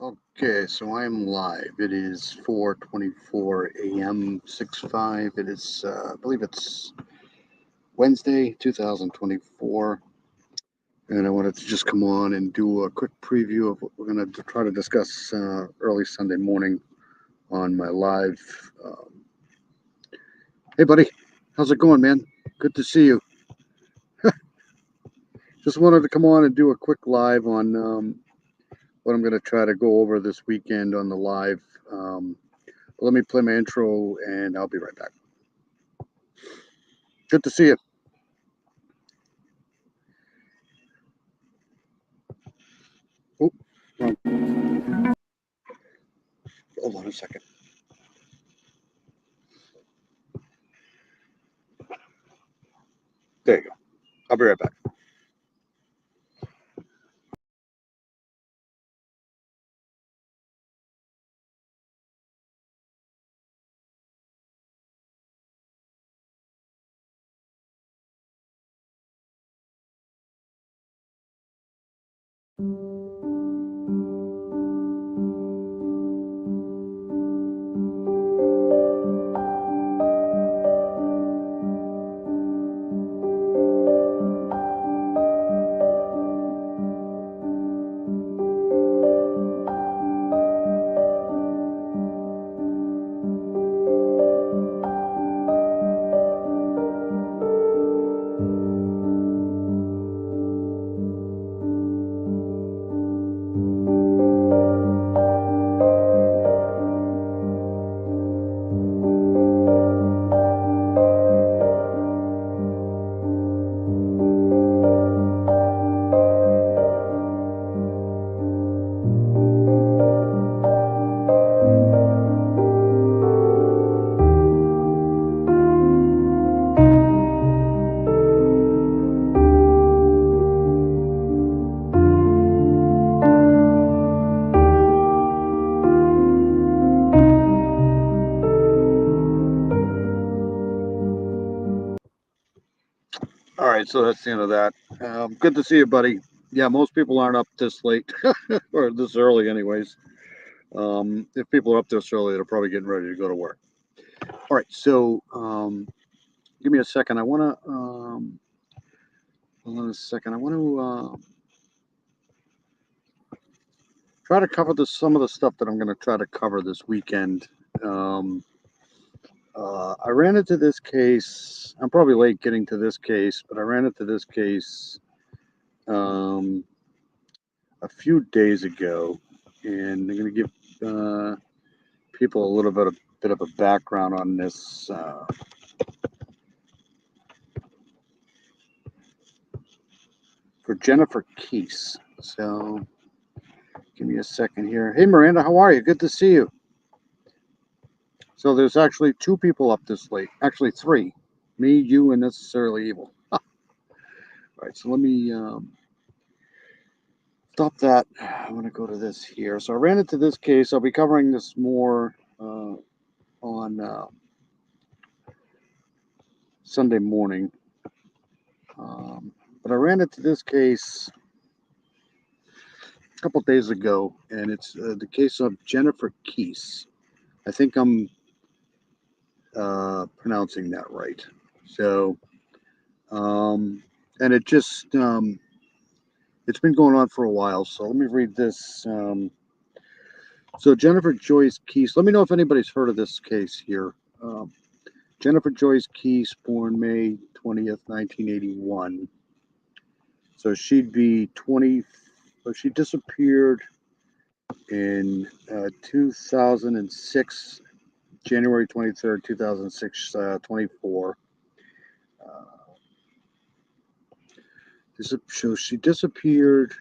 Okay, so I am live. It is 4:24 a.m. 6:05. It is, I believe it's Wednesday, 2024, and I wanted to just come on and do a quick preview of what we're going to try to discuss early Sunday morning on my live. Hey, buddy, how's it going, man? Good to see you. Just wanted to come on and do a quick live on what I'm going to try to go over this weekend on the live. Let me play my intro, and I'll be right back. Good to see you. Oh, hold on a second. There you go. I'll be right back. All right, so that's the end of that. Good to see you, buddy. Yeah, most people aren't up this late or this early, anyways. If people are up this early, they're probably getting ready to go to work. All right, so give me a second. I want to. Hold on a second. I want to try to cover some of the stuff that I'm going to try to cover this weekend. Um, I ran into this case. I'm probably late getting to this case, but I ran into this case um, a few days ago, and I'm going to give people a little bit of a background on this. For Jennifer Keese. So give me a second here. Hey, Miranda, how are you? Good to see you. So there's actually two people up this late. Actually, three. Me, you, and Necessarily Evil. All right, so let me stop that. I'm going to go to this here. So I ran into this case. I'll be covering this more on Sunday morning. But I ran into this case a couple days ago, and it's the case of Jennifer Keese. I think I'm pronouncing that right. So, and it's been going on for a while. So let me read this. So Jennifer Joyce Keese. Let me know if anybody's heard of this case here. Jennifer Joyce Keese, born May 20th, 1981. So she'd be 20. She disappeared in 2006, January 23rd, 2006, 24. So she disappeared.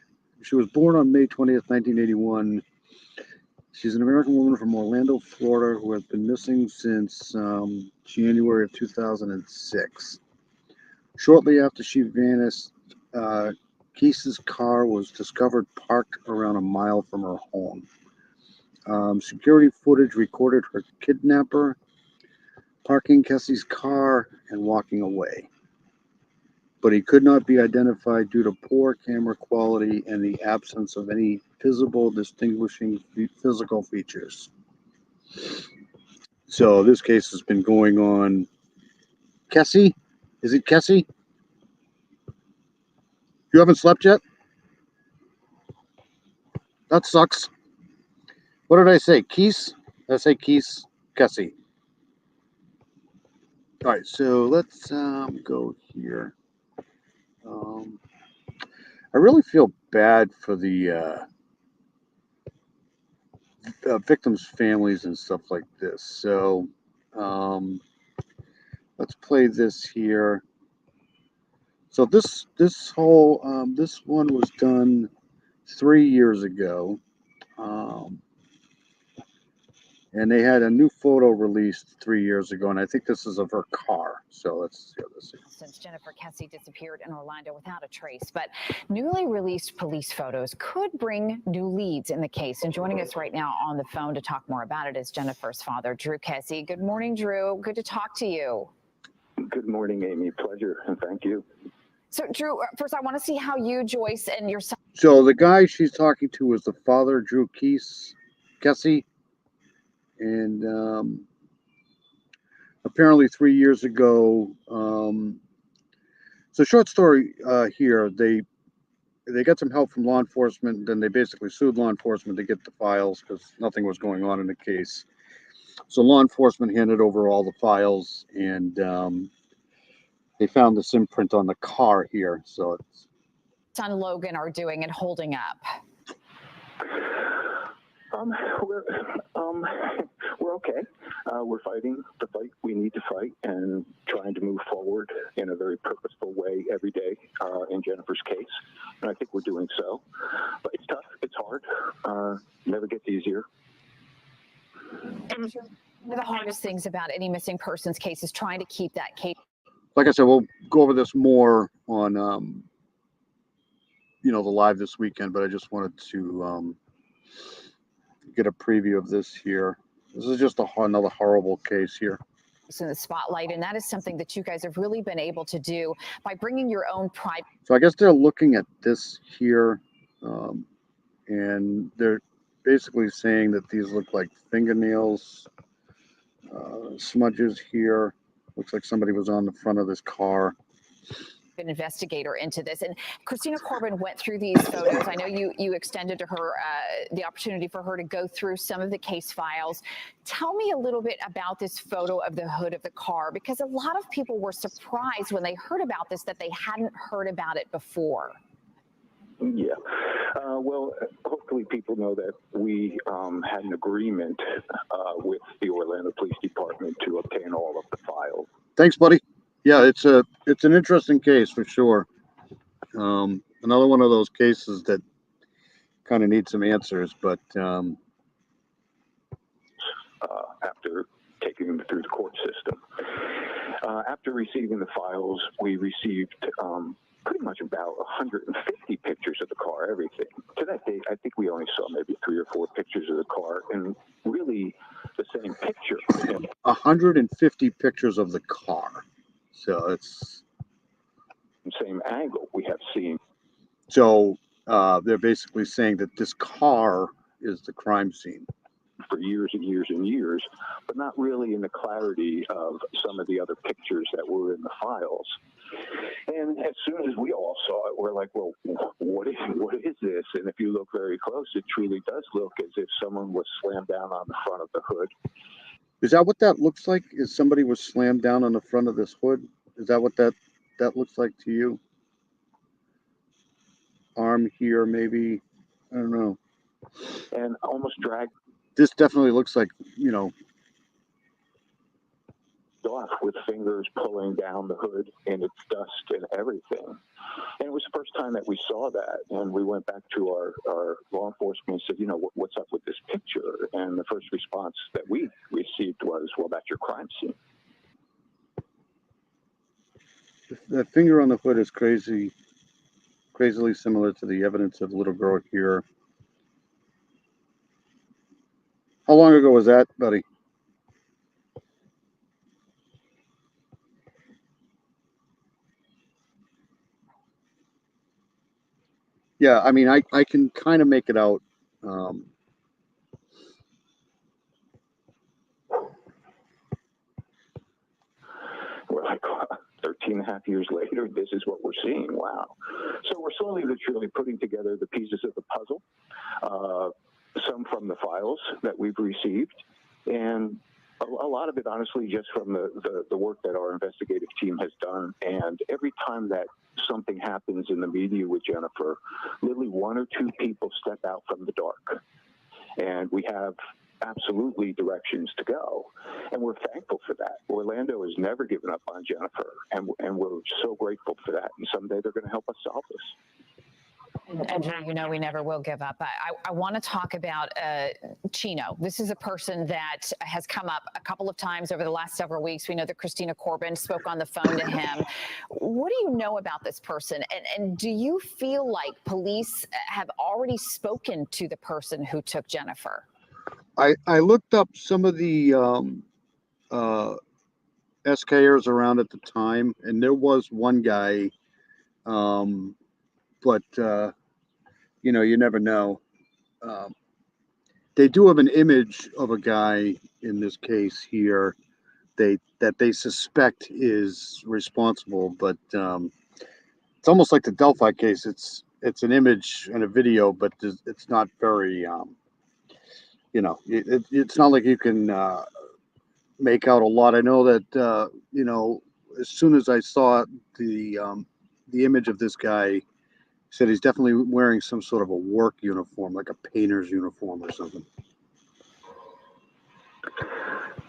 She was born on May 20th, 1981. She's an American woman from Orlando, Florida, who has been missing since January of 2006. Shortly after she vanished, Keese's car was discovered parked around a mile from her home. Security footage recorded her kidnapper parking Kessie's car and walking away. But he could not be identified due to poor camera quality and the absence of any visible distinguishing physical features. So this case has been going on. Kessie? Is it Kessie? You haven't slept yet? That sucks. What did I say? Keese? Did I say Keese? Kessie. All right, so let's go here. I really feel bad for the victims' families and stuff like this. So let's play this here. So this whole this one was done 3 years ago, and they had a new photo released 3 years ago, and I think this is of her car. So let's see how this is. Since Jennifer Kessie disappeared in Orlando without a trace, but newly released police photos could bring new leads in the case. And joining us right now on the phone to talk more about it is Jennifer's father, Drew Kessie. Good morning, Drew. Good to talk to you. Good morning, Amy. Pleasure, and thank you. So, Drew, first, I want to see how you, Joyce, and your son. So the guy she's talking to is the father, Drew Kessie, and apparently 3 years ago. So short story here, they got some help from law enforcement. Then they basically sued law enforcement to get the files because nothing was going on in the case. So law enforcement handed over all the files, and they found this imprint on the car here. So it's Son Logan are doing and holding up. We're okay. We're fighting the fight we need to fight and trying to move forward in a very purposeful way every day in Jennifer's case. And I think we're doing so. But it's tough. It's hard. Never gets easier. And one of the hardest things about any missing persons case is trying to keep that case. like I said, we'll go over this more on the live this weekend. But I just wanted to get a preview of this here. This is just another horrible case here In the spotlight, and that is something that you guys have really been able to do by bringing your own private. So I guess they're looking at this here, and they're basically saying that these look like fingernails, smudges here. Looks like somebody was on the front of this car. An investigator into this, and Christina Corbin went through these photos. I know you extended to her the opportunity for her to go through some of the case files. Tell me a little bit about this photo of the hood of the car, because a lot of people were surprised when they heard about this that they hadn't heard about it before. Yeah. Well, hopefully people know that we had an agreement with the Orlando Police Department to obtain all of the files. Thanks, buddy. Yeah, it's an interesting case for sure. Another one of those cases that kind of need some answers, but after taking them through the court system. After receiving the files, we received pretty much about 150 pictures of the car, everything. To that date, I think we only saw maybe 3 or 4 pictures of the car, and really the same picture. 150 pictures of the car. So it's the same angle we have seen. So they're basically saying that this car is the crime scene. For years and years and years, but not really in the clarity of some of the other pictures that were in the files. And as soon as we all saw it, we're like, well, what is this? And if you look very close, it truly does look as if someone was slammed down on the front of the hood. Is that what that looks like? Is somebody was slammed down on the front of this hood? Is that what that looks like to you? Arm here, maybe. I don't know. And almost dragged. This definitely looks like, off with fingers pulling down the hood and its dust and everything. And it was the first time that we saw that. And we went back to our law enforcement and said, what's up with this picture? And the first response that we received was, well, that's your crime scene. That finger on the hood is crazily similar to the evidence of the little girl here. How long ago was that, buddy? Yeah, I mean, I can kind of make it out Um, We're like 13 and a half years later, this is what we're seeing. Wow. So we're slowly but surely putting together the pieces of the puzzle, some from the files that we've received, and a lot of it, honestly, just from the work that our investigative team has done. And every time that something happens in the media with Jennifer, literally one or two people step out from the dark. And we have absolutely directions to go. And we're thankful for that. Orlando has never given up on Jennifer, and we're so grateful for that. And someday they're going to help us solve this. And you know, we never will give up. I want to talk about Chino. This is a person that has come up a couple of times over the last several weeks. We know that Christina Corbin spoke on the phone to him. What do you know about this person? And do you feel like police have already spoken to the person who took Jennifer? I looked up some of the SKers around at the time, and there was one guy, but you know, you never know. They do have an image of a guy in this case here that they suspect is responsible, but it's almost like the Delphi case. It's an image and a video, but it's not very you know, it's not like you can make out a lot. I know that you know, as soon as I saw the image of this guy, said he's definitely wearing some sort of a work uniform, like a painter's uniform or something.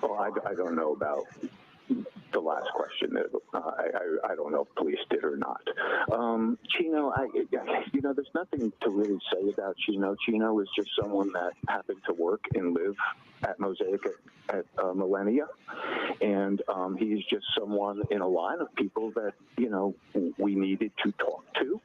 Well, I don't know about the last question. I don't know if police did or not. Chino, you know, there's nothing to really say about Chino. Chino is just someone that happened to work and live at Mosaic at Millennia, and he's just someone in a line of people that, you know, we needed to talk to,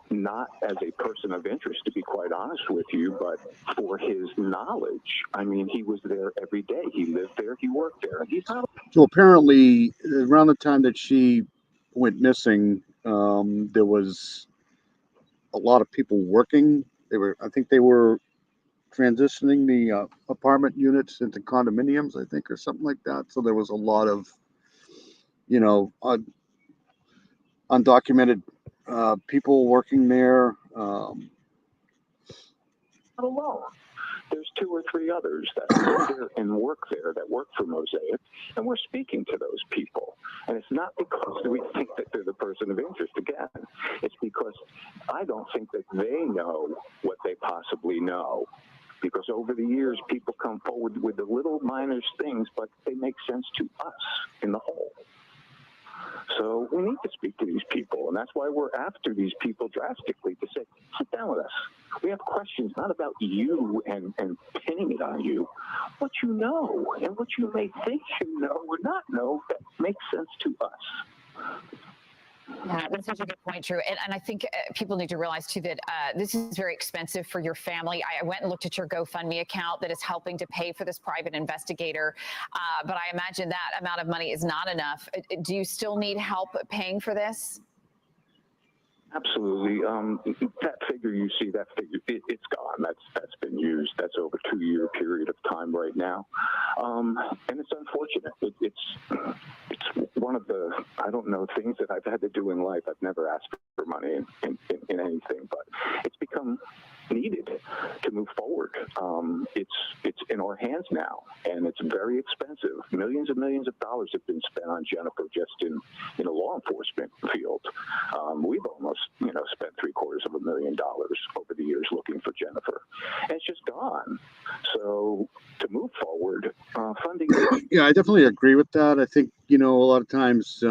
not as a person of interest, to be quite honest with you, but for his knowledge. I mean, he was there every day. He lived there. He worked there. He's not. So apparently, around the time that she went missing, there was a lot of people working. I think they were transitioning the apartment units into condominiums, I think, or something like that. So there was a lot of, you know, undocumented people working there. Alone. There's two or three others that live there and work there, that work for Mosaic, and we're speaking to those people. And it's not because we think that they're the person of interest. Again, it's because I don't think that they know what they possibly know. Because over the years, people come forward with the little minor things, but they make sense to us in the whole. So we need to speak to these people, and that's why we're after these people drastically, to say, sit down with us. We have questions not about you and pinning it on you, what you know and what you may think you know or not know that makes sense to us. Yeah, that's such a good point, Drew. And I think people need to realize, too, that this is very expensive for your family. I went and looked at your GoFundMe account that is helping to pay for this private investigator. But I imagine that amount of money is not enough. Do you still need help paying for this? Absolutely. That figure you see, that figure, it's gone. That's been used. That's over a 2-year period of time right now, and it's unfortunate. It's one of the, I don't know, things that I've had to do in life. I've never asked for money in anything, but it's become needed to move forward. It's in our hands now, and it's very expensive. Millions and millions of dollars have been spent on Jennifer just in a law enforcement field. We've almost, spent $750,000 over the years looking for Jennifer, and it's just gone. So to move forward, funding. Yeah, I definitely agree with that. I think, a lot of times,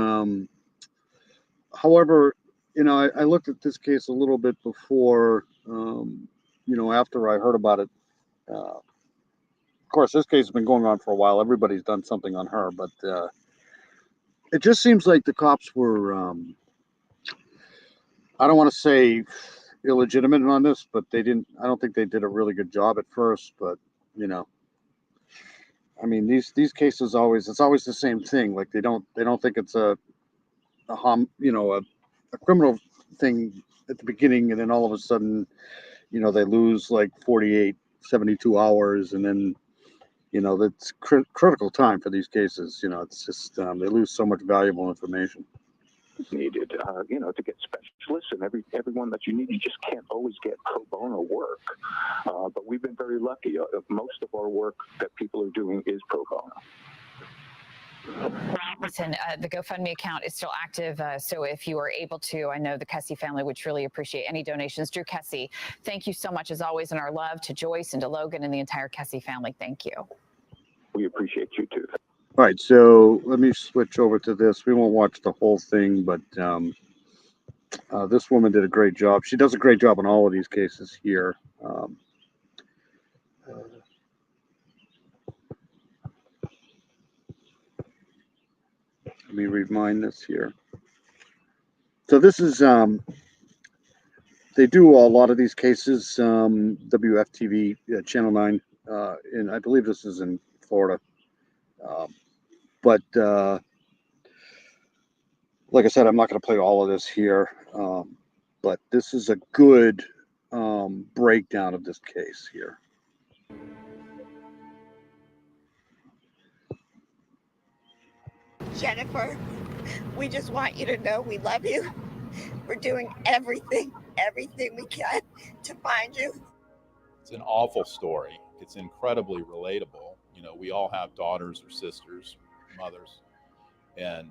however, I looked at this case a little bit before, after I heard about it. Of course, this case has been going on for a while. Everybody's done something on her, but it just seems like the cops were, I don't want to say illegitimate on this, but I don't think they did a really good job at first, but, I mean, these cases it's always the same thing. Like they don't think it's a criminal thing at the beginning, and then all of a sudden, they lose like 48, 72 hours, and then, that's critical time for these cases. It's just, they lose so much valuable information. Needed, to get specialists and everyone that you need. You just can't always get pro bono work. But we've been very lucky. Most of our work that people are doing is pro bono. Listen, the GoFundMe account is still active, so if you are able to, I know the Kesse family would truly appreciate any donations. Drew Kesse, thank you so much as always, and our love to Joyce and to Logan and the entire Kesse family. Thank you. We appreciate you too. All right, so let me switch over to this. We won't watch the whole thing, but this woman did a great job. She does a great job in all of these cases here. Let me remind this here. So this is, they do a lot of these cases, WFTV, Channel 9, and I believe this is in Florida. But like I said, I'm not going to play all of this here, but this is a good breakdown of this case here. Jennifer, we just want you to know we love you. We're doing everything we can to find you. It's an awful story. It's incredibly relatable. We all have daughters or sisters, mothers, and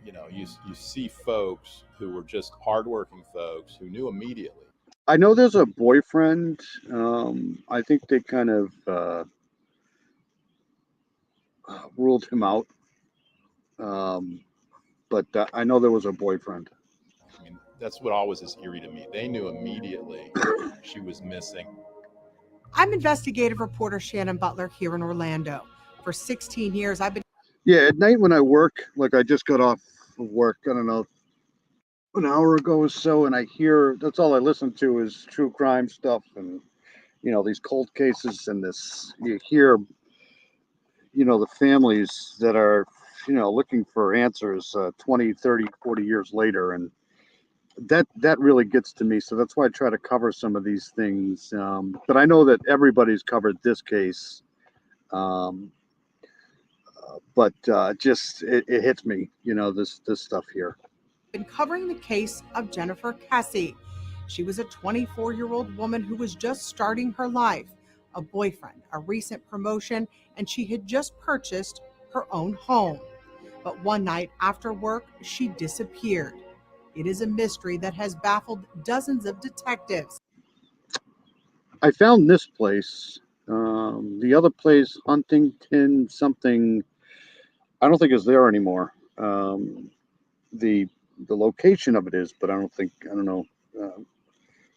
you see folks who were just hardworking folks who knew immediately. I know there's a boyfriend. I think they kind of ruled him out. But I know there was a boyfriend. I mean, that's what always is eerie to me. They knew immediately she was missing. I'm investigative reporter Shannon Butler here in Orlando. For 16 years, I've been... Yeah, at night when I work, like I just got off of work, I don't know, an hour ago or so, and I hear, that's all I listen to is true crime stuff and, these cold cases and this, you hear, the families that are, looking for answers 20, 30, 40 years later. And that really gets to me. So that's why I try to cover some of these things. But I know that everybody's covered this case. But it hits me, this stuff here. Been covering the case of Jennifer Kesse. She was a 24-year-old woman who was just starting her life, a boyfriend, a recent promotion, and she had just purchased her own home. But one night after work, she disappeared. It is a mystery that has baffled dozens of detectives. I found this place. The other place, Huntington something, I don't think is there anymore. The location of it is, but I don't know.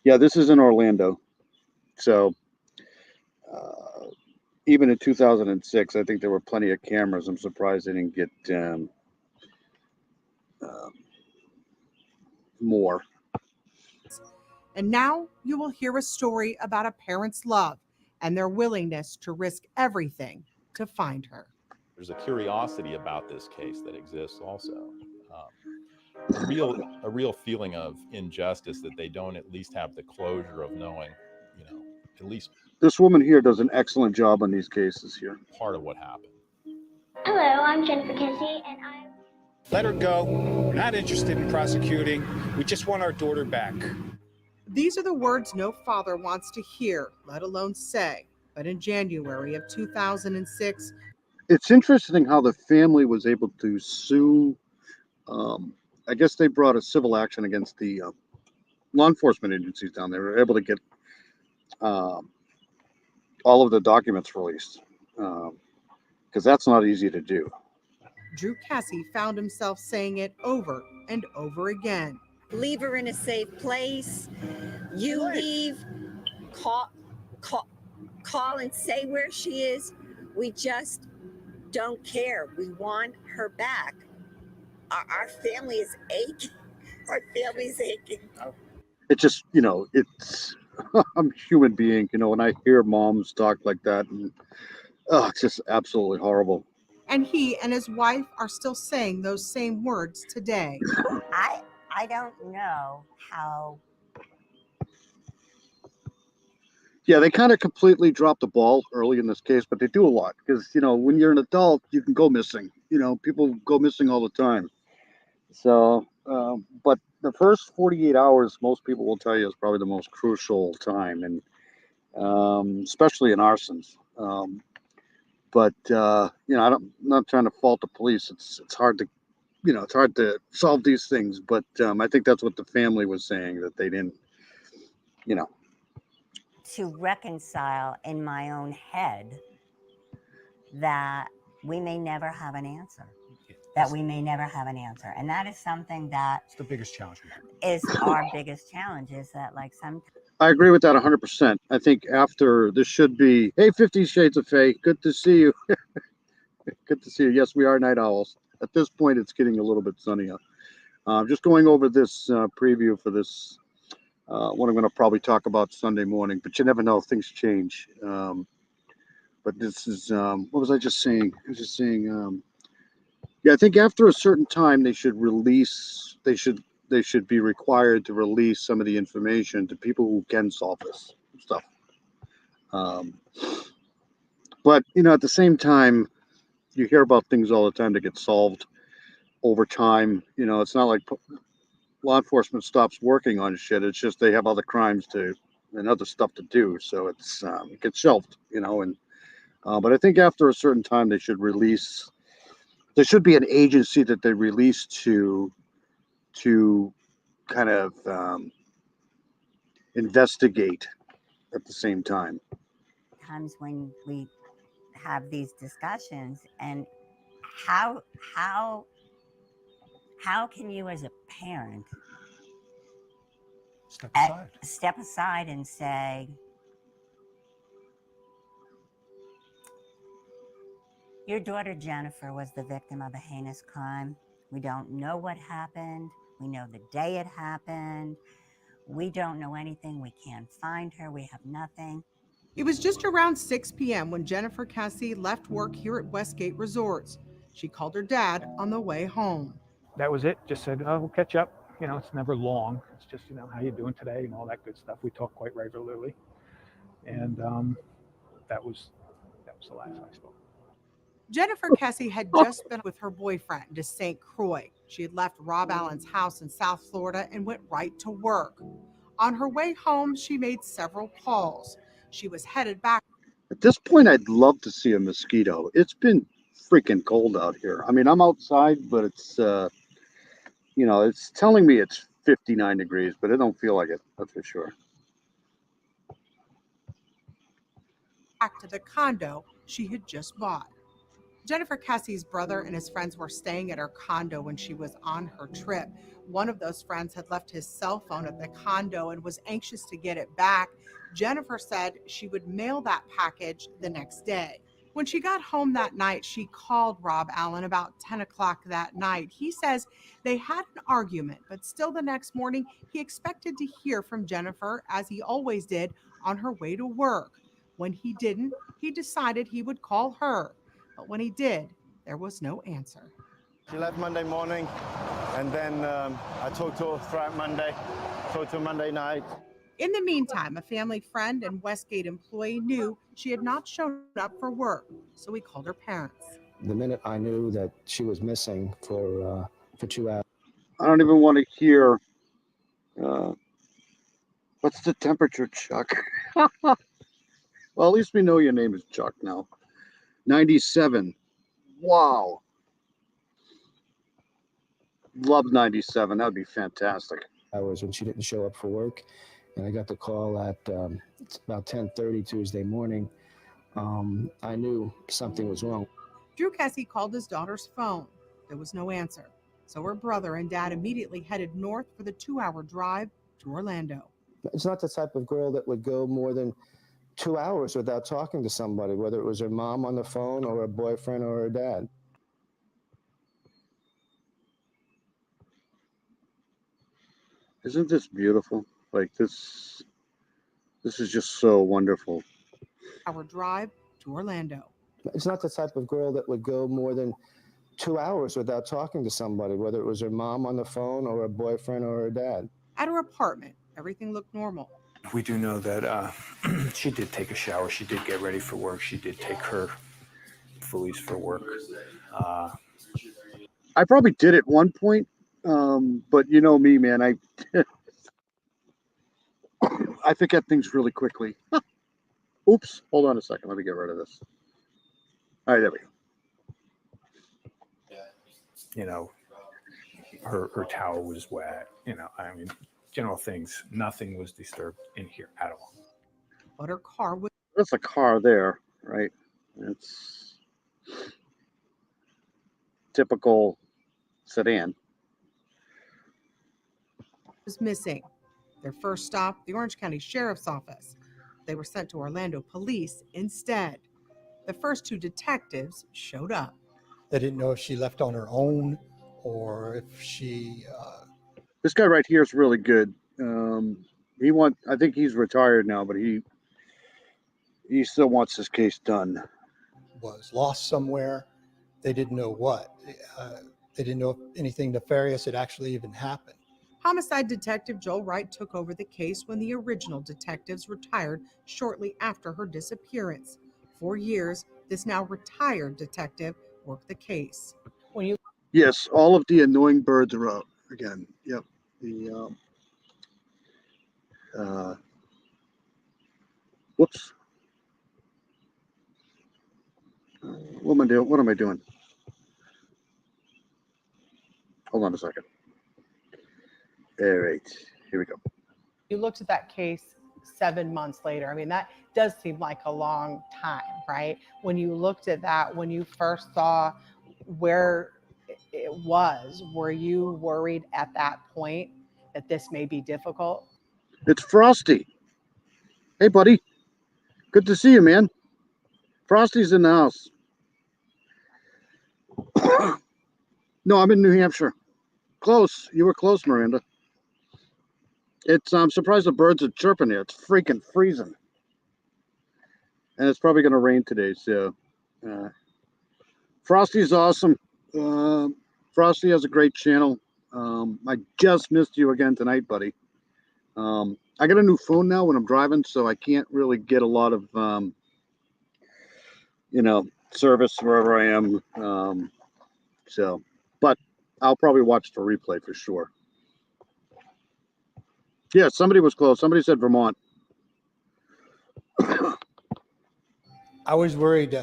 Yeah, this is in Orlando. So even in 2006, I think there were plenty of cameras. I'm surprised they didn't get more. And now you will hear a story about a parent's love and their willingness to risk everything to find her. There's a curiosity about this case that exists also. A real feeling of injustice that they don't at least have the closure of knowing, at least this woman here does an excellent job on these cases here. Part of what happened. Hello, I'm Jennifer Kesse, and I'm... Let her go. We're not interested in prosecuting. We just want our daughter back. These are the words no father wants to hear, let alone say. But in January of 2006... It's interesting how the family was able to sue. I guess they brought a civil action against the law enforcement agencies down there. They were able to get all of the documents released, because that's not easy to do. Drew Kesse found himself saying it over and over again. Leave her in a safe place. You leave, call and say where she is. We just don't care. We want her back. Our family is aching. Our family's aching. It just, it's, I'm a human being, when I hear moms talk like that, and it's just absolutely horrible. And he and his wife are still saying those same words today. I don't know how Yeah, they kind of completely dropped the ball early in this case, but they do a lot because, when you're an adult, you can go missing. People go missing all the time. So, but the first 48 hours, most people will tell you, is probably the most crucial time, and especially in arsons. But I'm not trying to fault the police. It's hard to, it's hard to solve these things. But I think that's what the family was saying, that they didn't, you know. To reconcile in my own head that we may never have an answer. And that is something that It's the biggest challenge we have. is our biggest challenge, is that like some I agree with that 100%. I think after this should be, hey, 50 Shades of Faye, good to see you. Good to see you. Yes, we are night owls. At this point, it's getting a little bit sunnier. Just going over this preview for this, what I'm going to probably talk about Sunday morning, but you never know, things change. But this is, what was I just saying? I was just saying, yeah, I think after a certain time, they should be required to release some of the information to people who can solve this stuff. But, at the same time, you hear about things all the time that get solved over time. It's not like law enforcement stops working on shit. It's just they have other crimes and other stuff to do. So it gets shelved, but I think after a certain time, there should be an agency that they release to kind of investigate at the same time. times when we have these discussions, and how can you as a parent step aside and say, your daughter Jennifer was the victim of a heinous crime. We don't know what happened. We know the day it happened. We don't know anything. We can't find her. We have nothing. It was just around 6 p.m. when Jennifer Cassie left work here at Westgate Resorts. She called her dad on the way home. That was it. Just said, oh, we'll catch up. It's never long. It's just, how you doing today and all that good stuff. We talk quite regularly. And that was the last I spoke. Jennifer Cassie had just been with her boyfriend to St. Croix. She had left Rob Allen's house in South Florida and went right to work. On her way home, she made several calls. She was headed back. At this point, I'd love to see a mosquito. It's been freaking cold out here. I mean, I'm outside, but it's, it's telling me it's 59 degrees, but it don't feel like it. That's for sure. Back to the condo she had just bought. Jennifer Cassie's brother and his friends were staying at her condo when she was on her trip. One of those friends had left his cell phone at the condo and was anxious to get it back. Jennifer said she would mail that package the next day. When she got home that night, she called Rob Allen about 10 o'clock that night. He says they had an argument, but still the next morning, he expected to hear from Jennifer, as he always did, on her way to work. When he didn't, he decided he would call her. But when he did, there was no answer. She left Monday morning, and then I talked to her throughout Monday, talked to her Monday night. In the meantime, a family friend and Westgate employee knew she had not shown up for work, so he called her parents. The minute I knew that she was missing for 2 hours. I don't even want to hear, what's the temperature, Chuck? Well, at least we know your name is Chuck now. 97. Wow. Love 97. That would be fantastic. Hours when she didn't show up for work. And I got the call at it's about 10:30 Tuesday morning. I knew something was wrong. Drew Cassie called his daughter's phone. There was no answer. So her brother and dad immediately headed north for the 2-hour drive to Orlando. It's not the type of girl that would go more than 2 hours without talking to somebody, whether it was her mom on the phone or her boyfriend or her dad. Isn't this beautiful? Like this is just so wonderful. Our drive to Orlando. It's not the type of girl that would go more than 2 hours without talking to somebody, whether it was her mom on the phone or her boyfriend or her dad. At her apartment, everything looked normal. we do know that she did take a shower. She did get ready for work. She did take her Felice for work. I probably did at one point, but you know me, man. I I forget things really quickly. Oops, hold on a second. Let me get rid of this. All right, there we go. You know, her towel was wet. You know, I mean, general things. Nothing was disturbed in here at all. But her car was That's a car there, right? It's typical sedan. missing. Their first stop, the Orange County Sheriff's Office. They were sent to Orlando Police instead. The first two detectives showed up. They didn't know if she left on her own or if she. This guy right here is really good. I think he's retired now, but he still wants this case done. Was lost somewhere. They didn't know what. They didn't know if anything nefarious had actually even happened. Homicide Detective Joel Wright took over the case when the original detectives retired shortly after her disappearance. For years, this now retired detective worked the case. Yes, all of the annoying birds are out again. Yep. Whoops. What am I doing? What am I doing? Hold on a second. All right, here we go. You looked at that case 7 months later. I mean, that does seem like a long time, right? When you looked at that, when you first saw where it was, were you worried at that point that this may be difficult? It's Frosty. Hey, buddy. Good to see you, man. Frosty's in the house. No, I'm in New Hampshire. Close. You were close, Miranda. I'm surprised the birds are chirping here. It's freaking freezing. And it's probably going to rain today, so. Frosty's awesome. Frosty has a great channel. I just missed you again tonight, buddy. I got a new phone now when I'm driving, so I can't really get a lot of, service wherever I am. But I'll probably watch the replay for sure. Yeah, somebody was close. Somebody said Vermont. I was worried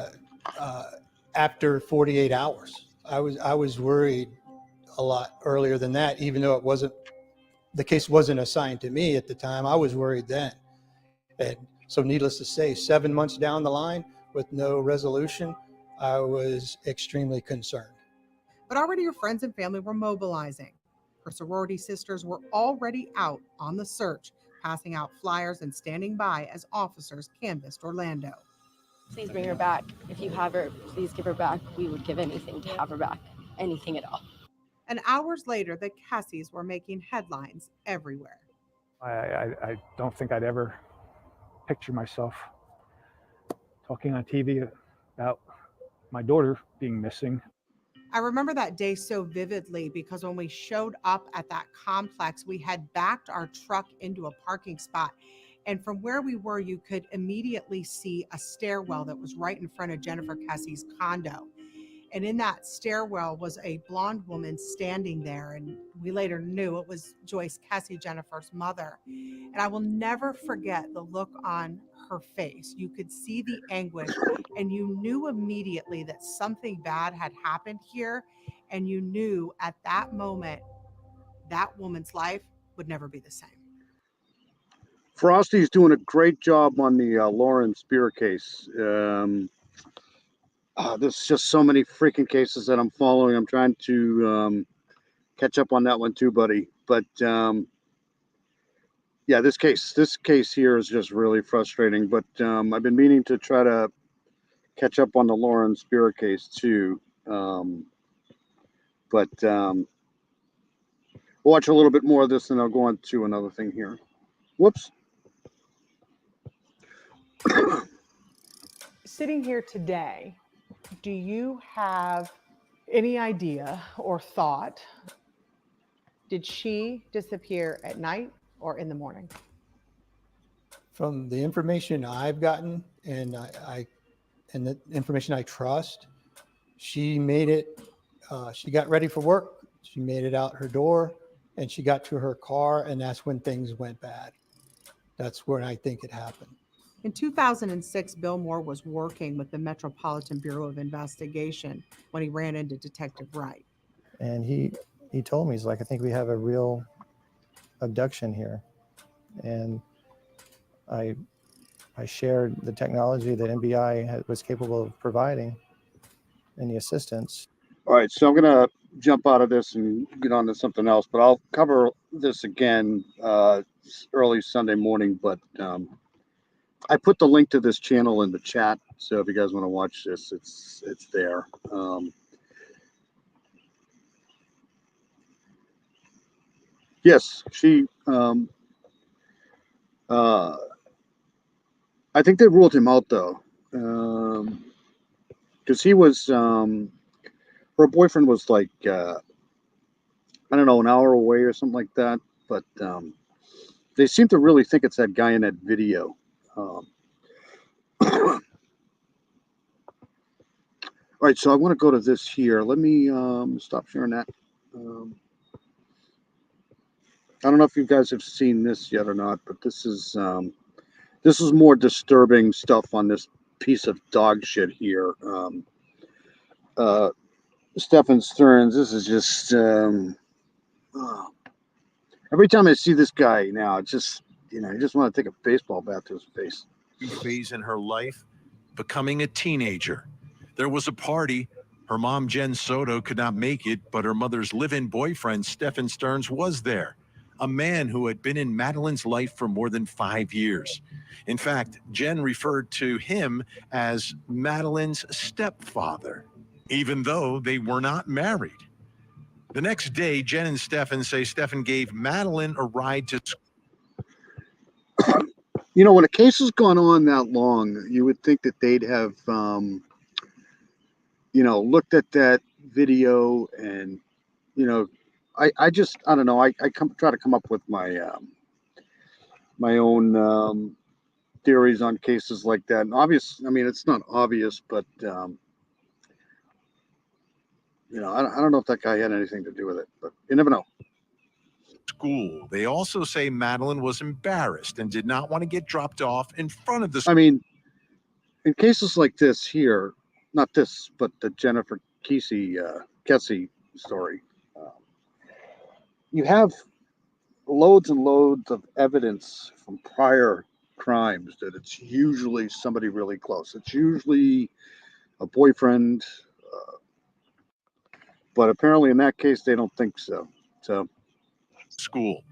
after 48 hours. I was worried a lot earlier than that, even though the case wasn't assigned to me at the time. I was worried then. And so needless to say, 7 months down the line with no resolution, I was extremely concerned. But already her friends and family were mobilizing. Her sorority sisters were already out on the search, passing out flyers and standing by as officers canvassed Orlando. Please bring her back. If you have her, please give her back. We would give anything to have her back. Anything at all. And hours later, the Cassies were making headlines everywhere. I don't think I'd ever picture myself talking on TV about my daughter being missing. I remember that day so vividly because when we showed up at that complex, we had backed our truck into a parking spot. And from where we were, you could immediately see a stairwell that was right in front of Jennifer Cassie's condo. And in that stairwell was a blonde woman standing there. And we later knew it was Joyce Cassie, Jennifer's mother. And I will never forget the look on her face. You could see the anguish and you knew immediately that something bad had happened here. And you knew at that moment, that woman's life would never be the same. Frosty's doing a great job on the Lauren Spear case. There's just so many freaking cases that I'm following. I'm trying to catch up on that one too, buddy. But yeah, this case here is just really frustrating. But I've been meaning to try to catch up on the Lauren Spear case too. We'll watch a little bit more of this, and I'll go on to another thing here. Whoops. Sitting here today, do you have any idea or thought, did she disappear at night or in the morning? From the information I've gotten and and the information I trust, she made it, she got ready for work. She made it out her door and she got to her car, and that's when things went bad. That's when I think it happened. In 2006, Bill Moore was working with the Metropolitan Bureau of Investigation when he ran into Detective Wright. And he told me, he's like, I think we have a real abduction here. And I shared the technology that NBI was capable of providing and the assistance. All right, so I'm gonna jump out of this and get on to something else, but I'll cover this again early Sunday morning. But I put the link to this channel in the chat, so if you guys want to watch this, it's there. Yes, she. I think they ruled him out though, because he was. Her boyfriend was like, I don't know, an hour away or something like that. But they seem to really think it's that guy in that video. All right, so I want to go to this here. Let me stop sharing that. I don't know if you guys have seen this yet or not, but this is more disturbing stuff on this piece of dog shit here. Stephen Stearns, this is just every time I see this guy now, it's just, I just want to take a baseball bat to his face. Phase in her life, becoming a teenager. There was a party. Her mom, Jen Soto, could not make it, but her mother's live-in boyfriend, Stephen Stearns, was there. A man who had been in Madeline's life for more than 5 years. In fact, Jen referred to him as Madeline's stepfather, even though they were not married. The next day, Jen and Stephen say Stephen gave Madeline a ride to school. When a case has gone on that long, you would think that they'd have, looked at that video and, I don't know. I try to come up with my my own theories on cases like that. And it's not obvious, but I don't know if that guy had anything to do with it, but you never know. School. They also say Madeline was embarrassed and did not want to get dropped off in front of the school. In cases like this here, not this, but the Jennifer Kesse story, you have loads and loads of evidence from prior crimes that it's usually somebody really close. It's usually a boyfriend, but apparently in that case, they don't think so. School.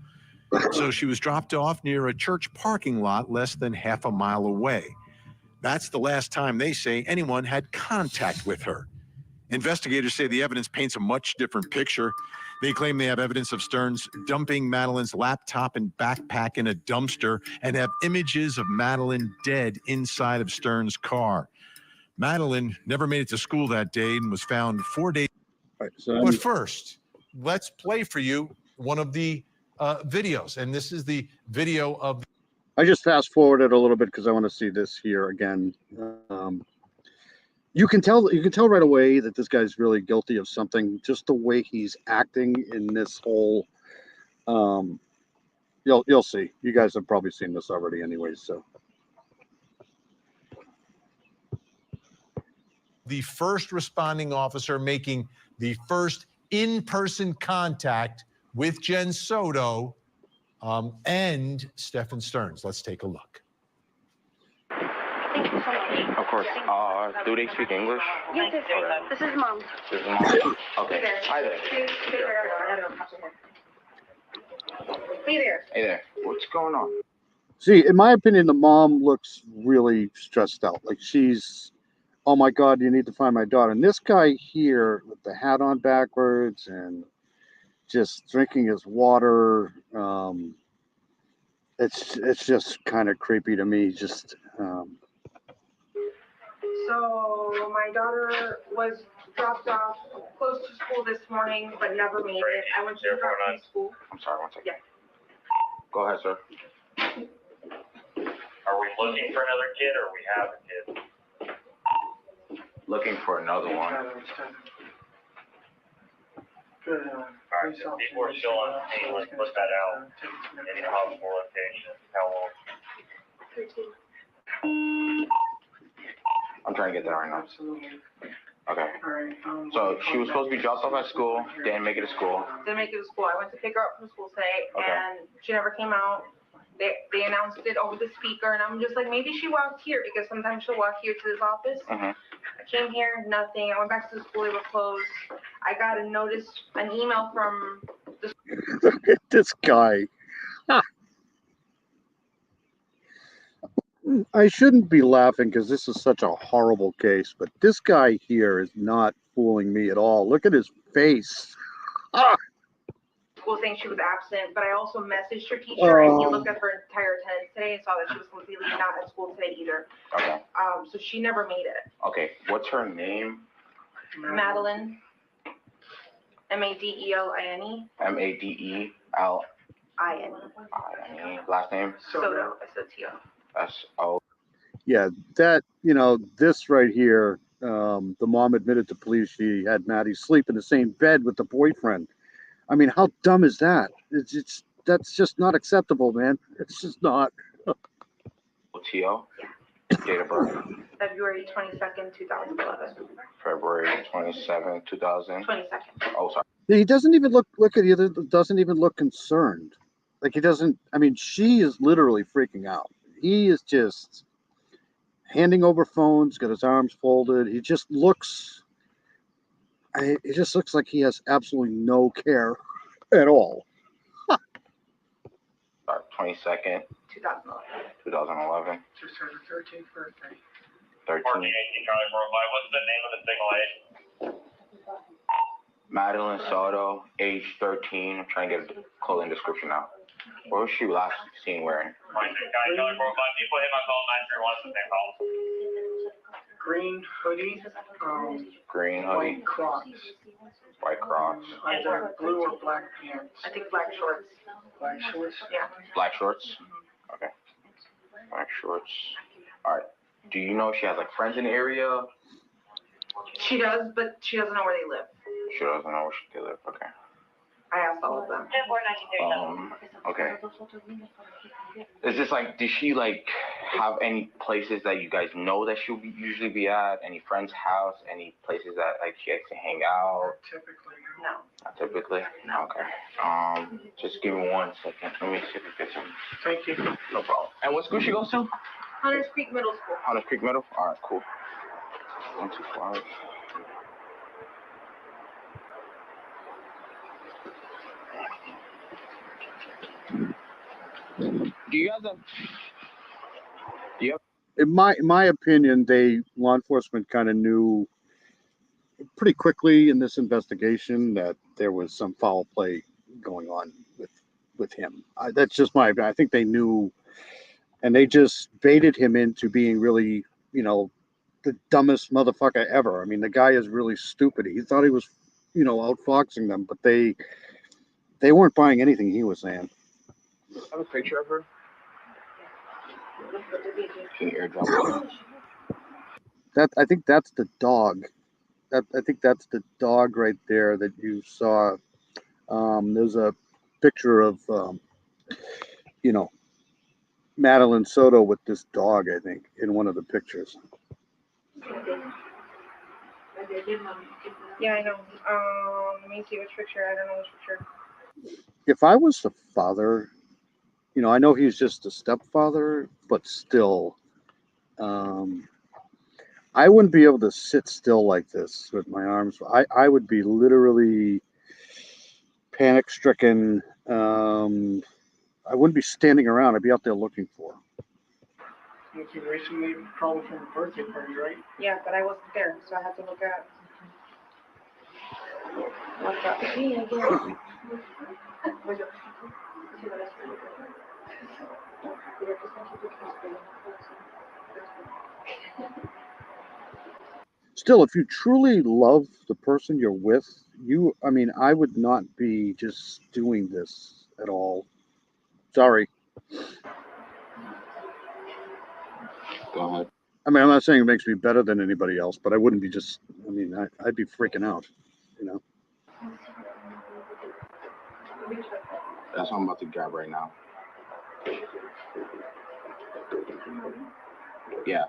So she was dropped off near a church parking lot less than half a mile away. That's the last time they say anyone had contact with her. Investigators say the evidence paints a much different picture. They claim they have evidence of Stearns dumping Madeline's laptop and backpack in a dumpster and have images of Madeline dead inside of Stearns' car. Madeline never made it to school that day and was found 4 days. Right, but first, let's play for you one of the videos. And this is the video of... I just fast forwarded a little bit because I want to see this here again. You can tell right away that this guy's really guilty of something, just the way he's acting in this whole, you'll see. You guys have probably seen this already anyway, so. The first responding officer making the first in-person contact with Jen Soto and Stephen Stearns. Let's take a look. Thank you so much. Of course. Do they speak English? Yes, this is Mom. This is Mom. Okay. Hi there. Hey there. Hey there. What's going on? See, in my opinion, the mom looks really stressed out. Like she's, oh my God, you need to find my daughter. And this guy here with the hat on backwards and just drinking his water, it's just kind of creepy to me. Just. So my daughter was dropped off close to school this morning, but never made it. I went to drop from school. I'm sorry, one second. Yeah. Go ahead, sir. Are we looking for another kid or we have a kid? Looking for another one. Alright, so people are still on the scene, let's put that out. Any possible location, how long? I'm trying to get that right now. Okay. So she was supposed to be dropped off at school, didn't make it to school. Didn't make it to school. I went to pick her up from school today, Okay. and she never came out. They announced it over the speaker, and I'm just like, maybe she walked here, because sometimes she'll walk here to this office. Mhm. I came here, nothing. I went back to the school, they were closed. I got a notice, an email from the Look at this guy. Ha. I shouldn't be laughing because this is such a horrible case, but this guy here is not fooling me at all. Look at his face. Ah. school saying she was absent, but I also messaged her teacher, and he Oh. looked at her entire attendance today and saw that she was completely not at school today either. Okay. So she never made it. Okay. What's her name? Madeline, Madeline. Madeline. Last name? Soto, S-O-T-O. S-O. Yeah, that, this right here, the mom admitted to police she had Maddie sleep in the same bed with the boyfriend. I mean, how dumb is that? That's just not acceptable, man. It's just not. O-T-O? Date of birth? February 22nd, 2011. February 27, 2000. 22nd. Oh, sorry. He doesn't even look at either. Doesn't even look concerned. Like he doesn't. I mean, she is literally freaking out. He is just handing over phones, got his arms folded. He just looks. It just looks like he has absolutely no care at all. 22nd, 2011. Just her 13th birthday. 13. What's the name of the single agent? Madeline Soto, age 13. I'm trying to get a clothing description now. What was she last seen wearing? County Kelly Brooklyn. People hit my call 931. What's the same call? Green hoodie. Green hoodie. White Crocs. White Crocs. Either blue or black pants. I think black shorts. Black shorts. Yeah. Black shorts? Okay. Black shorts. All right. Do you know if she has like friends in the area? She does, but she doesn't know where they live. She doesn't know where they live. Okay. I asked all of them. Okay. Is this like, does she like have any places that you guys know that she'll usually be at? Any friend's house? Any places that like she likes to hang out? Typically. No. Not typically? No. Okay. Just give me 1 second. Let me see if I get some. Thank you. No problem. And what school she goes to? Hunters Creek Middle School. Hunters Creek Middle? All right, cool. 125. Do you guys have? In my opinion, law enforcement kind of knew pretty quickly in this investigation that there was some foul play going on with him. That's just I think they knew, and they just baited him into being really, the dumbest motherfucker ever. I mean, the guy is really stupid. He thought he was, outfoxing them, but they weren't buying anything he was saying. Have a picture of her. Can you airdrop it? I think that's the dog. I think that's the dog right there that you saw. There's a picture of, Madeline Soto with this dog, I think, in one of the pictures. Yeah, I know. Let me see which picture. I don't know which picture. If I was the father, I know he's just a stepfather, but still, I wouldn't be able to sit still like this with my arms. I would be literally panic stricken. I wouldn't be standing around. I'd be out there looking for him. You recently probably from a birthday party, right? Yeah, but I wasn't there, so I had to look at. What's up? Still, if you truly love the person you're with, I would not be just doing this at all. Sorry. Go ahead. I mean, I'm not saying it makes me better than anybody else, but I wouldn't be just, I mean, I'd be freaking out, you know? That's what I'm about to grab right now. Yeah.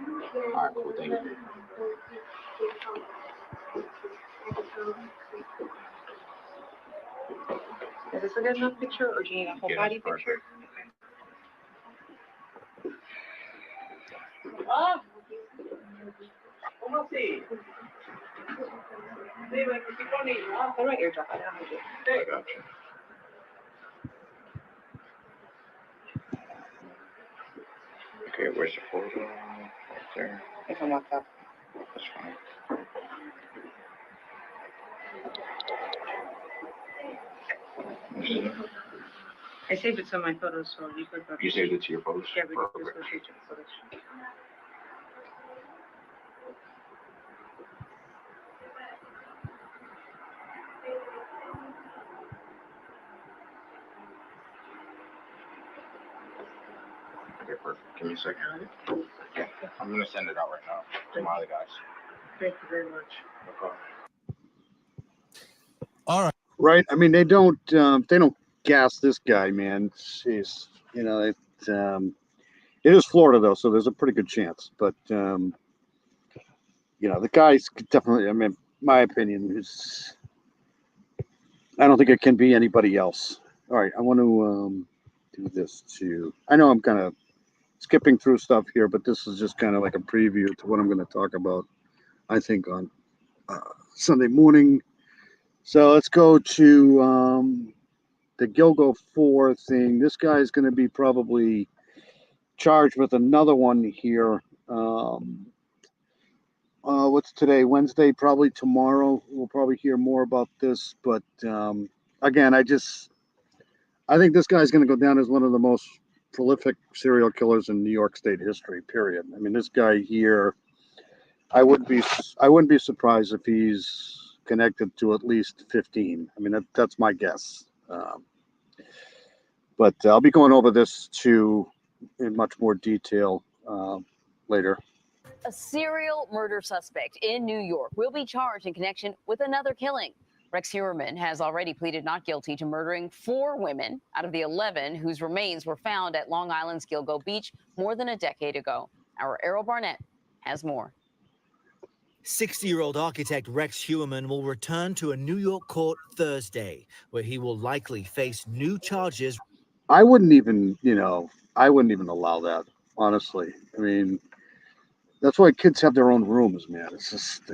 All right, cool. Thank you. Is this a good enough picture, or do you need a whole Yeah, body that's picture? Ah! ¿Cómo así? Dime, ¿qué bonito? Ah, put my eardrop. I don't have to. I got you. Okay, where's the photo? Right there. It's on WhatsApp. That's fine. I saved it to my photos, so you could. You saved it to your photos? Yeah, we could just Perfect. go straight to the photos. Okay, perfect. Give me a second. Yeah, I'm gonna send it out right now to my other guys. Thank you very much. No problem. All right. Right? I mean, they don't gas this guy, man. Jeez. You know, it is Florida though, so there's a pretty good chance. But you know, the guy's definitely, I mean, my opinion is, I don't think it can be anybody else. All right, I want to do this too. I know I'm kind of skipping through stuff here, but this is just kind of like a preview to what I'm going to talk about, I think, on Sunday morning. So let's go to the Gilgo 4 thing. This guy is going to be probably charged with another one here. What's today? Wednesday, probably tomorrow. We'll probably hear more about this. But again, I think this guy's going to go down as one of the most prolific serial killers in New York State history, period. I mean, this guy here, I wouldn't be surprised if he's connected to at least 15. I mean, that's my guess. But I'll be going over this too in much more detail later. A serial murder suspect in New York will be charged in connection with another killing. Rex Heuermann has already pleaded not guilty to murdering 4 women out of the 11 whose remains were found at Long Island's Gilgo Beach more than a decade ago. Our Errol Barnett has more. 60-year-old architect Rex Heuermann will return to a New York court Thursday, where he will likely face new charges. I wouldn't even allow that, honestly. I mean, that's why kids have their own rooms, man. It's just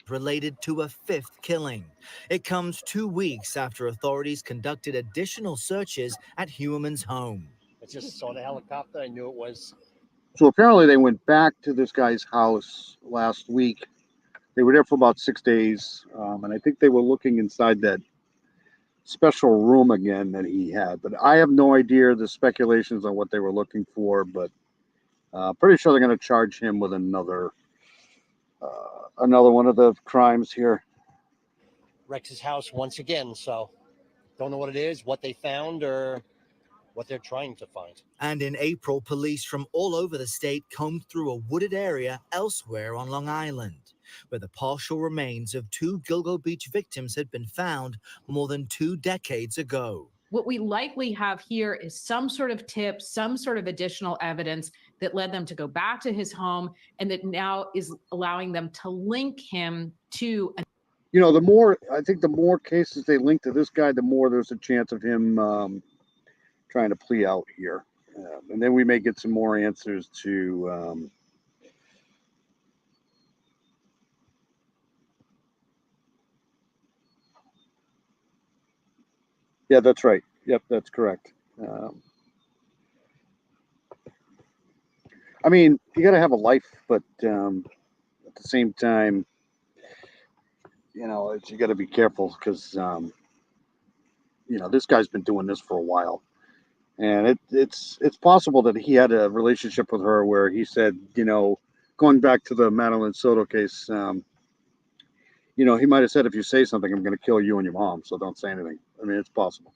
related to a 5th killing. It comes 2 weeks after authorities conducted additional searches at Heuermann's home. I just saw the helicopter. I knew it was. So apparently they went back to this guy's house last week. They were there for about 6 days, and I think they were looking inside that special room again that he had. But I have no idea the speculations on what they were looking for, but pretty sure they're going to charge him with another one of the crimes here. Rex's house once again, so don't know what it is, what they found, or what they're trying to find. And in April, police from all over the state combed through a wooded area elsewhere on Long Island, where the partial remains of 2 Gilgo Beach victims had been found more than 2 decades ago. What we likely have here is some sort of tip, some sort of additional evidence that led them to go back to his home and that now is allowing them to link him to an. You know, I think the more cases they link to this guy, the more there's a chance of him trying to plea out here. And then we may get some more answers to yeah, that's right. Yep, that's correct. I mean, you got to have a life, but at the same time, you know, you got to be careful because, you know, this guy's been doing this for a while. And it's possible that he had a relationship with her where he said, you know, going back to the Madeline Soto case, you know, he might have said, if you say something, I'm going to kill you and your mom. So don't say anything. I mean, it's possible.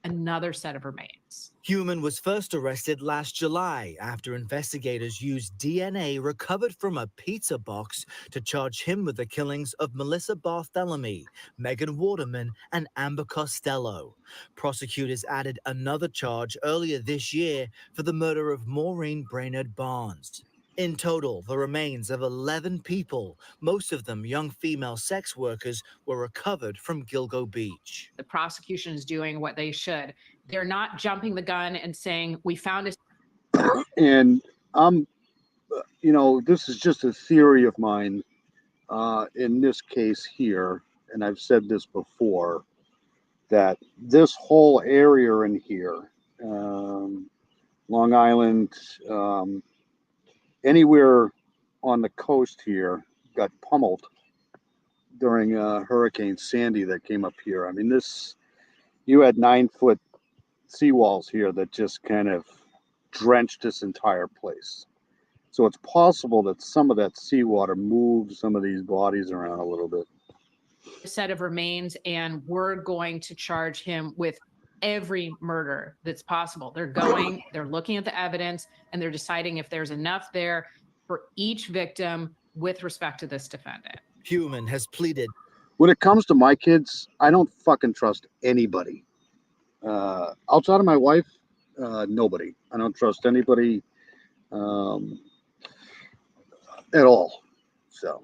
another set of remains. Human was first arrested last July after investigators used DNA recovered from a pizza box to charge him with the killings of Melissa Barthélemy, Megan Waterman, and Amber Costello. Prosecutors added another charge earlier this year for the murder of Maureen Brainerd Barnes. In total, the remains of 11 people, most of them young female sex workers, were recovered from Gilgo Beach. The prosecution is doing what they should. They're not jumping the gun and saying, we found a And you know, this is just a theory of mine in this case here, and I've said this before, that this whole area in here, Long Island, anywhere on the coast here, got pummeled during Hurricane Sandy that came up here. I mean, you had 9-foot seawalls here that just kind of drenched this entire place. So it's possible that some of that seawater moved some of these bodies around a little bit. set of remains, and we're going to charge him with every murder that's possible. They're looking at the evidence, and they're deciding if there's enough there for each victim with respect to this defendant. Human has pleaded. When it comes to my kids, I don't fucking trust anybody. Outside of my wife, nobody. I don't trust anybody at all. So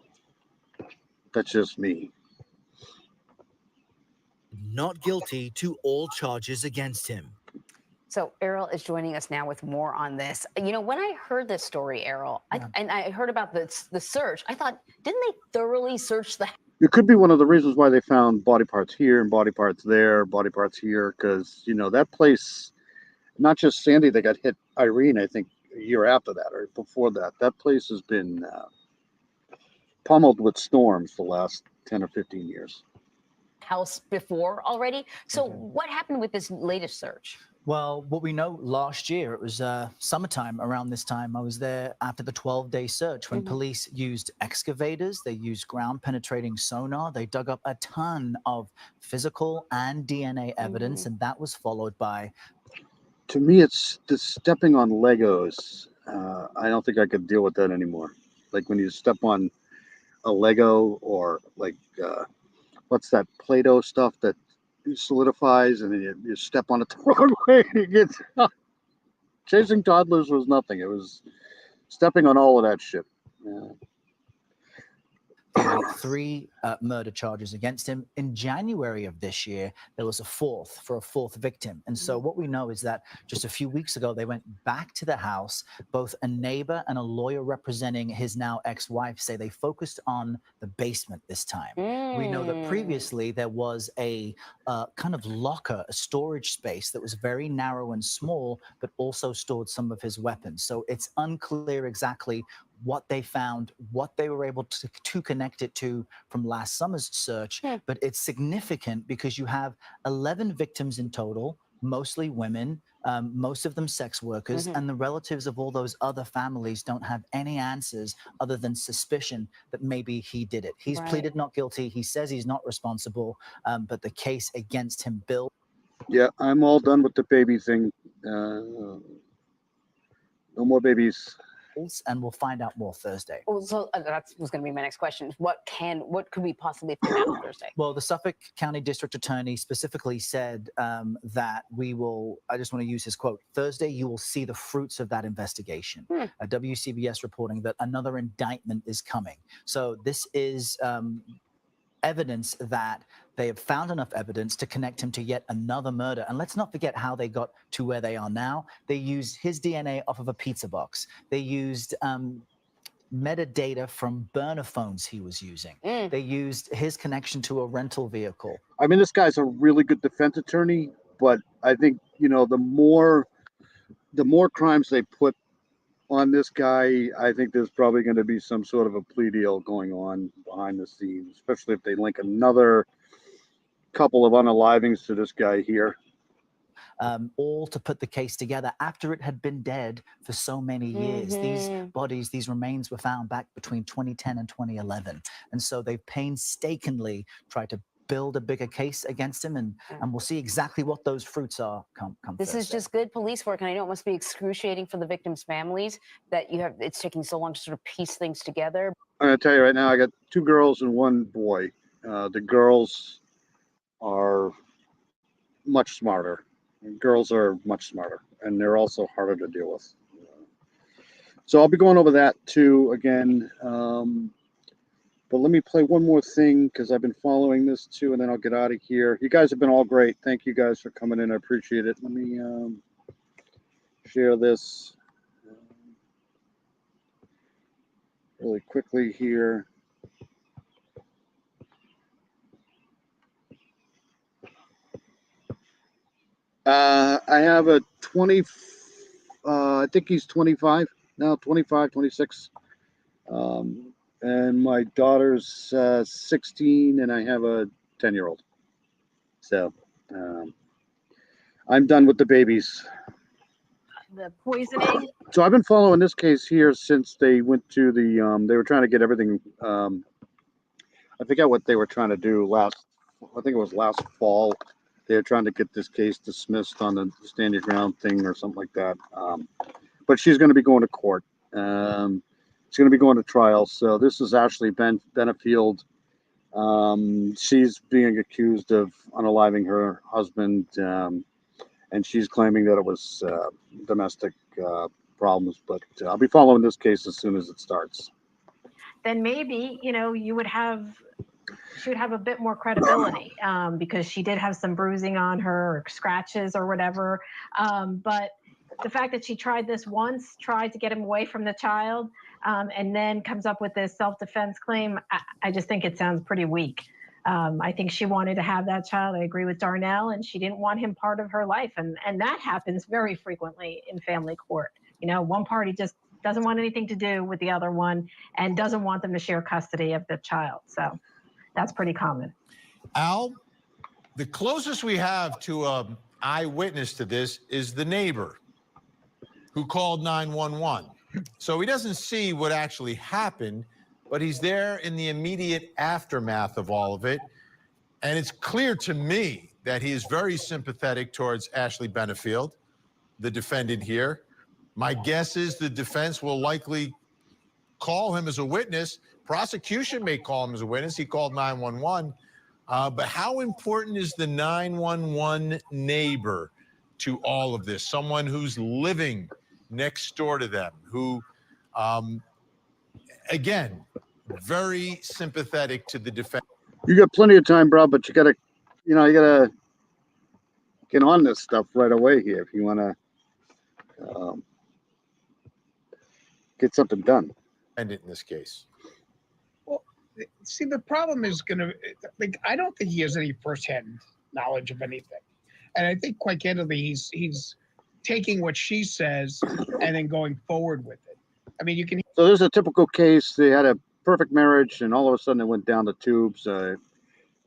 that's just me. Not guilty to all charges against him. So Errol is joining us now with more on this. You know, when I heard this story, Errol, and I heard about the search, I thought, didn't they thoroughly search the It could be one of the reasons why they found body parts here and body parts there, body parts here, because, you know, that place, not just Sandy that got hit, Irene, I think a year after that or before that, that place has been pummeled with storms the last 10 or 15 years. house before already? So what happened with this latest search? Well, what we know last year, it was summertime around this time. I was there after the 12-day search when police used excavators, they used ground penetrating sonar, they dug up a ton of physical and DNA evidence, and that was followed by... To me, it's the stepping on Legos. I don't think I could deal with that anymore. Like when you step on a Lego or like, what's that Play-Doh stuff that solidifies and then you step on it the wrong way and you get chasing toddlers was nothing. It was stepping on all of that shit. Yeah. 3 murder charges against him. In January of this year, there was a fourth victim. And so what we know is that just a few weeks ago, they went back to the house. Both a neighbor and a lawyer representing his now ex-wife say they focused on the basement this time. We know that previously there was a kind of locker, a storage space that was very narrow and small, but also stored some of his weapons. So it's unclear exactly what they found, what they were able to connect it to from last summer's search. But it's significant because you have 11 victims in total, mostly women, most of them sex workers, and the relatives of all those other families don't have any answers other than suspicion that maybe he did it. He's pleaded not guilty. He says he's not responsible, but the case against him, Bill. Yeah, I'm all done with the baby thing. No more babies. And we'll find out more Thursday. Well, so that was going to be my next question. What could we possibly find out Thursday? Well, the Suffolk County District Attorney specifically said that we will, I just want to use his quote, Thursday you will see the fruits of that investigation. WCBS reporting that another indictment is coming. So this is evidence that they have found enough evidence to connect him to yet another murder. And let's not forget how they got to where they are now. They used his DNA off of a pizza box. They used metadata from burner phones he was using. They used his connection to a rental vehicle. I mean, this guy's a really good defense attorney, but I think, you know, the more crimes they put on this guy, I think there's probably going to be some sort of a plea deal going on behind the scenes, especially if they link another couple of unalivings to this guy here. All to put the case together after it had been dead for so many years. These bodies, these remains were found back between 2010 and 2011. And so they've painstakingly tried to build a bigger case against him, and we'll see exactly what those fruits are come This is Thursday. just good police work, and I know it must be excruciating for the victims' families that it's taking so long to sort of piece things together. I'm gonna tell you right now, I got 2 girls and 1 boy. The girls are much smarter. Girls are much smarter, and they're also harder to deal with. So I'll be going over that too again. But let me play one more thing because I've been following this too, and then I'll get out of here. You guys have been all great. Thank you guys for coming in. I appreciate it. Let me share this really quickly here. I have a 20, I think he's 25 now, 25, 26. And my daughter's 16, and I have a 10-year-old. So I'm done with the babies. The poisoning. So I've been following this case here since they went to the, they were trying to get everything, I forget what they were trying to do I think it was last fall. They were trying to get this case dismissed on the stand your ground thing or something like that. But she's going to be going to court. She's going to be going to trial. So this is Ashley Benefield. She's being accused of unaliving her husband, and she's claiming that it was domestic problems. But I'll be following this case as soon as it starts. Then maybe, you would she would have a bit more credibility because she did have some bruising on her or scratches or whatever. But the fact that she tried this once, tried to get him away from the child, and then comes up with this self-defense claim, I just think it sounds pretty weak. I think she wanted to have that child. I agree with Darnell, and she didn't want him part of her life. And that happens very frequently in family court. One party just doesn't want anything to do with the other one and doesn't want them to share custody of the child. So that's pretty common. Al, the closest we have to an eyewitness to this is the neighbor who called 911. So he doesn't see what actually happened, but he's there in the immediate aftermath of all of it. And it's clear to me that he is very sympathetic towards Ashley Benefield, the defendant here. My guess is the defense will likely call him as a witness. Prosecution may call him as a witness. He called 911. But how important is the 911 neighbor to all of this? Someone who's living next door to them, who, again, very sympathetic to the defense. You got plenty of time, bro, but you gotta get on this stuff right away here if you want to get something done. And in this case. Well, see, the problem is I don't think he has any firsthand knowledge of anything. And I think quite candidly, he's taking what she says and then going forward with it. I mean, you can. So there's a typical case. They had a perfect marriage, and all of a sudden it went down the tubes.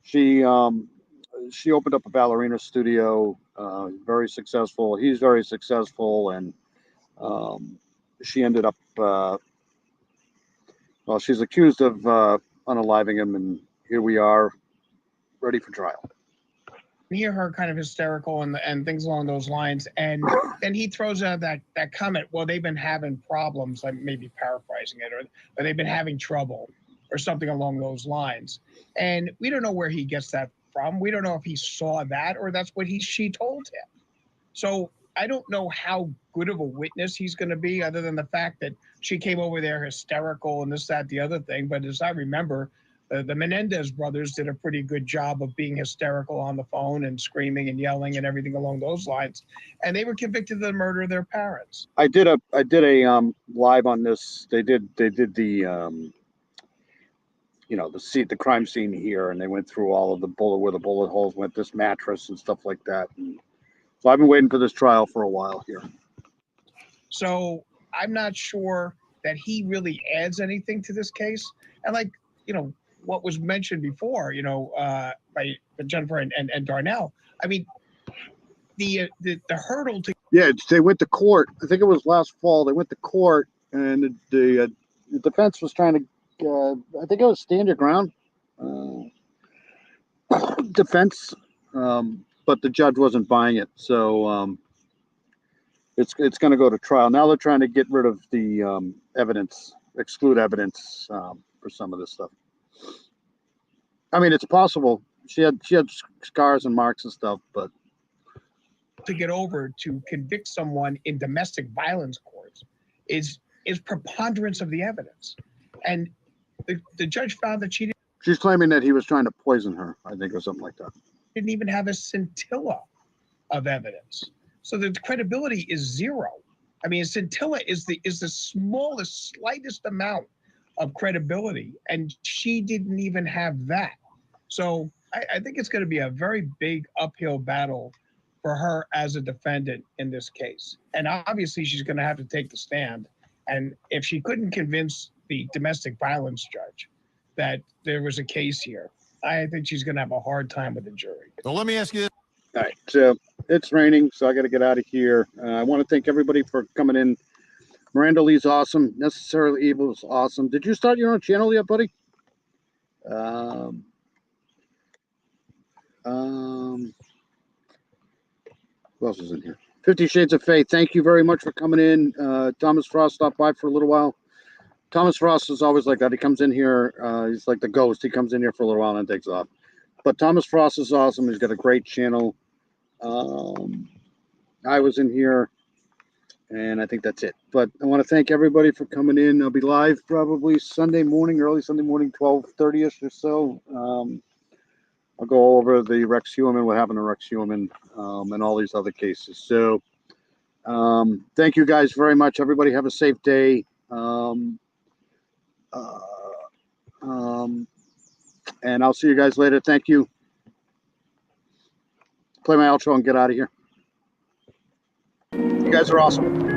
She opened up a ballerina studio, very successful. He's very successful, and she ended up. Well, she's accused of unaliving him, and here we are, ready for trial. Hear her kind of hysterical and things along those lines, and then he throws out that comment. Well, they've been having problems. I'm maybe paraphrasing it, or they've been having trouble, or something along those lines. And we don't know where he gets that from. We don't know if he saw that or that's what she told him. So I don't know how good of a witness he's going to be, other than the fact that she came over there hysterical and this, that, the other thing. But as I remember, the Menendez brothers did a pretty good job of being hysterical on the phone and screaming and yelling and everything along those lines. And they were convicted of the murder of their parents. I did a live on this. They did the the crime scene here, and they went through all of where the bullet holes went, this mattress and stuff like that. And so I've been waiting for this trial for a while here. So I'm not sure that he really adds anything to this case. And what was mentioned before, by Jennifer and Darnell. I mean, the hurdle to. Yeah, they went to court. I think it was last fall. They went to court, and the defense was trying to. I think it was stand your ground. defense, but the judge wasn't buying it. So it's going to go to trial. Now they're trying to get rid of the evidence, exclude evidence for some of this stuff. I mean, it's possible. She had scars and marks and stuff, but to get over to convict someone in domestic violence courts is preponderance of the evidence. And the judge found that she's claiming that he was trying to poison her, I think, or something like that. didn't even have a scintilla of evidence. So the credibility is zero. I mean, a scintilla is the smallest, slightest amount of credibility, and she didn't even have that. So I think it's going to be a very big uphill battle for her as a defendant in this case. And obviously, she's going to have to take the stand. And if she couldn't convince the domestic violence judge that there was a case here, I think she's going to have a hard time with the jury. So let me ask you this. All right, so it's raining, so I got to get out of here. I want to thank everybody for coming in. Miranda Lee's awesome. Necessarily Evil is awesome. Did you start your own channel yet, buddy? Who else is in here? 50 Shades of Faith. Thank you very much for coming in. Thomas Frost stopped by for a little while. Thomas Frost is always like that. He comes in here. He's like the ghost. He comes in here for a little while and then takes off. But Thomas Frost is awesome. He's got a great channel. I was in here, and I think that's it. But I want to thank everybody for coming in. I'll be live probably Sunday morning, early Sunday morning, 12:30ish or so. I'll go over the Rex Heuermann, what happened to Rex Heuermann, and all these other cases. So thank you guys very much. Everybody have a safe day. And I'll see you guys later. Thank you. Play my outro and get out of here. You guys are awesome.